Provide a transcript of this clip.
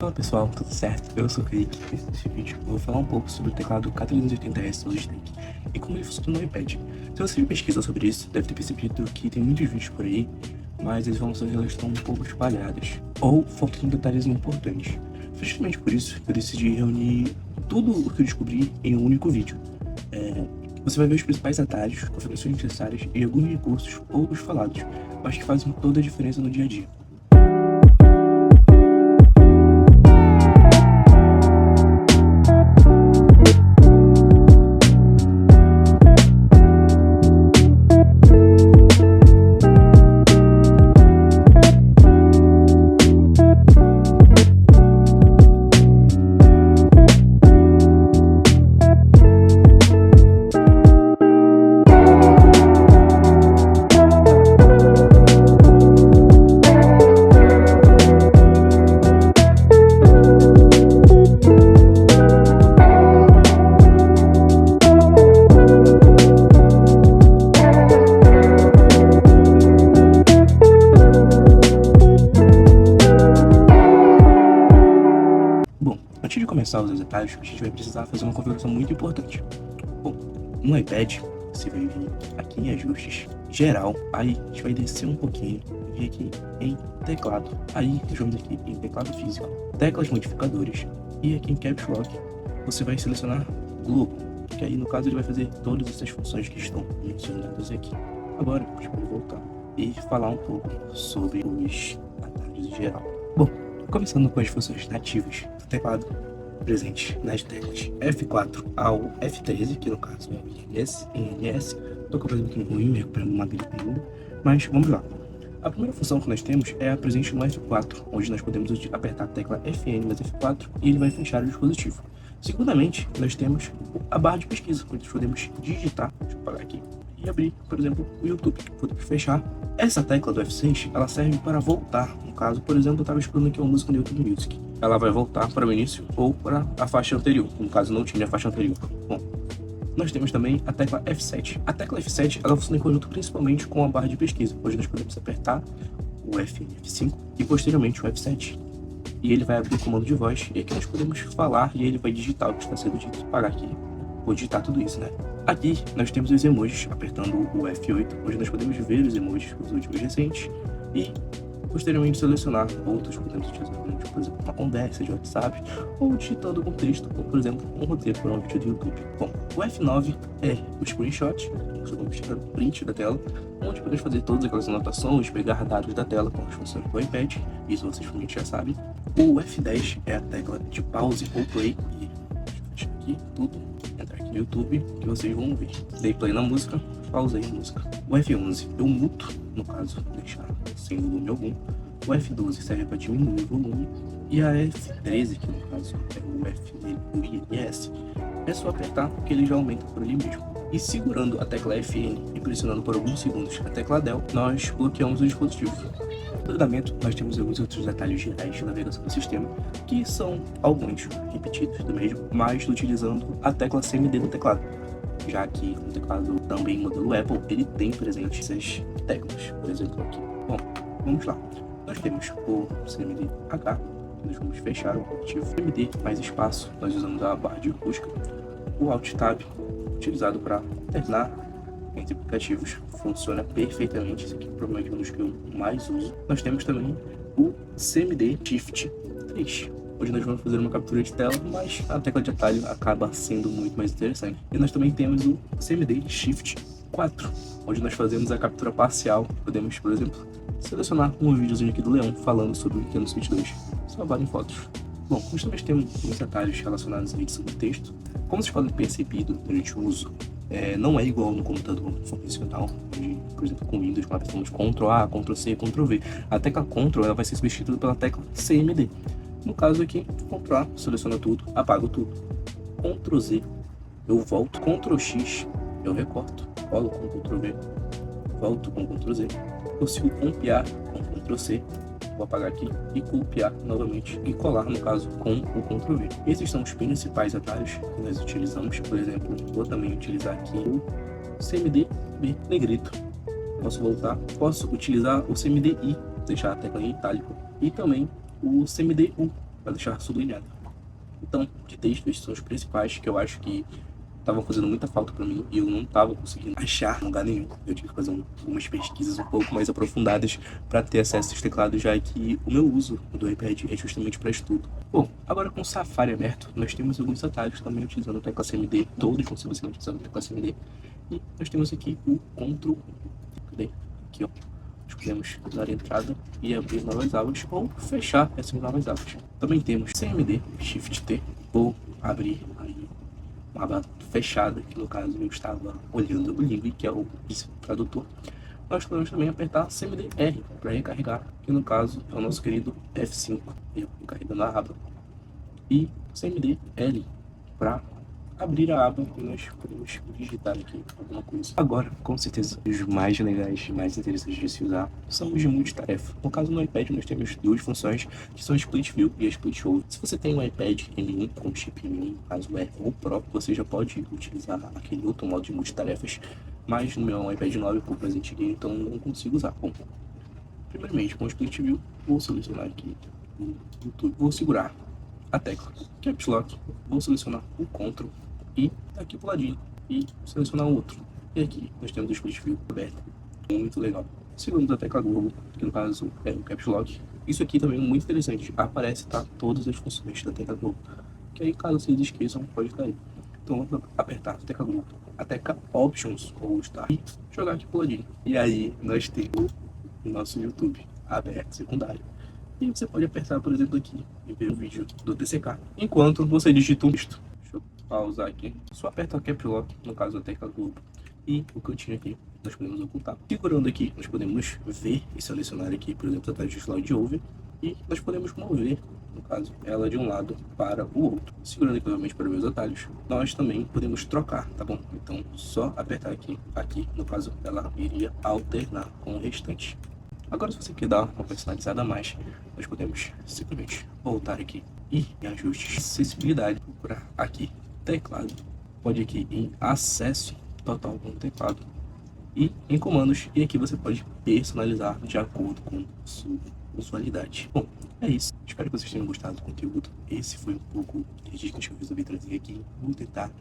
Fala pessoal, tudo certo? Eu sou o Kaique e nesse vídeo eu vou falar um pouco sobre o teclado K380S Logitech e como ele funciona no iPad. Se você pesquisa sobre isso, deve ter percebido que tem muitos vídeos por aí, mas as informações elas estão um pouco espalhadas ou faltam detalhes importantes. Justamente por isso eu decidi reunir tudo o que eu descobri em um único vídeo. Você vai ver os principais atalhos, configurações necessárias e alguns recursos poucos falados, mas que fazem toda a diferença no dia a dia. Bom, antes de começar os detalhes, a gente vai precisar fazer uma configuração muito importante. Bom, no iPad, você vai vir aqui em ajustes, geral, aí a gente vai descer um pouquinho e vir aqui em teclado. Aí nós vamos aqui em teclado físico, teclas modificadoras e aqui em Caps Lock você vai selecionar Globo, que aí no caso ele vai fazer todas essas funções que estão mencionadas aqui. Agora a gente pode voltar e falar um pouco sobre os atalhos em geral. Bom, começando com as funções nativas do teclado presentes nas teclas F4 ao F13, que no caso é o INS. Tô com um pouquinho ruim, me recuperando uma gripe ainda, mas vamos lá. A primeira função que nós temos é a presente no F4, onde nós podemos apertar a tecla FN mais F4 e ele vai fechar o dispositivo. Segundamente, nós temos a barra de pesquisa, onde nós podemos digitar, deixa eu apagar aqui, e abrir, por exemplo, o YouTube. Podemos fechar. Essa tecla do F6, ela serve para voltar. No caso, por exemplo, eu estava escutando aqui uma música no YouTube Music. Ela vai voltar para o início ou para a faixa anterior. No caso, não tinha a faixa anterior. Bom, nós temos também a tecla F7. A tecla F7, ela funciona em conjunto principalmente com a barra de pesquisa, onde nós podemos apertar o FN, F5 e posteriormente o F7. E ele vai abrir o comando de voz e aqui nós podemos falar e ele vai digitar o que está sendo dito. Parar aqui, vou digitar tudo isso, né? Aqui nós temos os emojis, apertando o F8, onde nós podemos ver os emojis, os últimos recentes, e posteriormente selecionar outros que podemos utilizar, por exemplo, uma conversa de WhatsApp, ou digitando um texto, ou por exemplo, um roteiro para um vídeo do YouTube. Bom, o F9 é o screenshot, nós vamos tirar o print da tela, onde podemos fazer todas aquelas anotações, pegar dados da tela com as funções do iPad, isso vocês provavelmente já sabem. O F10 é a tecla de pause ou play, e deixa eu fechar aqui tudo, entrar aqui no YouTube, que vocês vão ver. Dei play na música, pausei a música. O F11 eu muto, no caso, deixar sem volume algum. O F12 serve para diminuir o volume. E a F13, que no caso é o INS, é só apertar que ele já aumenta por ali mesmo. E segurando a tecla FN e pressionando por alguns segundos a tecla Del, nós bloqueamos o dispositivo. No treinamento, nós temos alguns outros detalhes gerais de navegação do sistema, que são alguns repetidos do mesmo, mas utilizando a tecla CMD no teclado, já que o teclado também modelo Apple, ele tem presente essas teclas, por exemplo aqui. Bom, vamos lá. Nós temos o CMD-H, nós vamos fechar o aplicativo. CMD mais espaço, nós usamos a barra de busca. O Alt Tab, utilizado para alternar entre aplicativos, funciona perfeitamente. Esse aqui provavelmente é um dos que eu mais uso. Nós temos também o CMD Shift 3, onde nós vamos fazer uma captura de tela, mas a tecla de atalho acaba sendo muito mais interessante. E nós também temos o CMD Shift 4, onde nós fazemos a captura parcial. Podemos, por exemplo, selecionar um videozinho aqui do Leão falando sobre o Nintendo Switch 2, salvar em fotos. Bom, nós também temos alguns atalhos relacionados à edição de texto. Como vocês podem perceber durante o uso, não é igual no computador convencional, onde, por exemplo, com Windows, com a versão de Ctrl A, Ctrl C, Ctrl V. A tecla Ctrl ela vai ser substituída pela tecla CMD. No caso aqui, Ctrl A, seleciona tudo, apago tudo. Ctrl Z, eu volto. Ctrl X, eu recorto. Colo com Ctrl V, volto com Ctrl Z. Consigo copiar com Ctrl C. Vou apagar aqui e copiar novamente e colar, no caso, com o Ctrl V. Esses são os principais atalhos que nós utilizamos. Por exemplo, vou também utilizar aqui o CMD B negrito. Posso voltar, posso utilizar o CMD I, deixar a tecla em itálico, e também o CMD U, para deixar sublinhado. Então, de texto, esses são os principais que eu acho que estavam fazendo muita falta para mim e eu não estava conseguindo achar em lugar nenhum. Eu tive que fazer algumas pesquisas um pouco mais aprofundadas para ter acesso a esses teclados, já que o meu uso do iPad é justamente para estudo. Bom, agora com o Safari aberto, nós temos alguns atalhos também utilizando a tecla CMD, todos vão ser utilizando a tecla CMD. E nós temos aqui o Ctrl, cadê? Aqui, ó. Nós podemos dar entrada e abrir novas abas ou fechar essas novas abas. Também temos CMD, Shift T, ou abrir aí uma aba fechada, que no caso eu estava olhando o link, que é o tradutor. Nós podemos também apertar CMD R para recarregar, que no caso é o nosso querido F5, carregando a aba, e CMD L para abrir a aba e nós podemos digitar aqui alguma coisa. Agora, com certeza, os mais legais e mais interessantes de se usar são os de multitarefa. No caso, no iPad, nós temos duas funções, que são a Split View e a Split Over. Se você tem um iPad M1 com chip M1, caso é ou Pro, você já pode utilizar aquele outro modo de multitarefas, mas no meu iPad 9 é um pouco mais antiguinho, então não consigo usar. Bom, primeiramente, com o Split View, vou selecionar aqui o YouTube, vou segurar a tecla Caps Lock, vou selecionar o Ctrl e aqui pro ladinho e selecionar o outro. E aqui nós temos o Split View aberto, muito legal. Seguramos a tecla Globo, que no caso é o Caps Lock. Isso aqui também é muito interessante, aparece, tá, todas as funções da tecla Globo, que aí caso vocês esqueçam pode estar aí. Então vamos apertar a tecla Globo, a tecla Options ou Start e jogar aqui pro ladinho. E aí nós temos o nosso YouTube aberto secundário. E você pode apertar, por exemplo, aqui e ver o vídeo do TCK, enquanto você digita um texto. Deixa eu pausar aqui. Só aperta o Cap Lock, no caso a tecla Globo, e o cantinho aqui nós podemos ocultar. Segurando aqui, nós podemos ver e selecionar aqui, por exemplo, a taxa de slide over, e nós podemos mover, no caso, ela de um lado para o outro. Segurando aqui novamente para ver os atalhos, nós também podemos trocar, tá bom? Então, só apertar aqui, no caso, ela iria alternar com o restante. Agora, se você quer dar uma personalizada a mais, nós podemos simplesmente voltar aqui e em ajustes, acessibilidade, procurar aqui teclado, pode ir aqui em acesso total com o teclado e em comandos, e aqui você pode personalizar de acordo com sua usualidade. Bom, é isso. Espero que vocês tenham gostado do conteúdo. Esse foi um pouco de dicas que eu resolvi trazer aqui. Vou tentar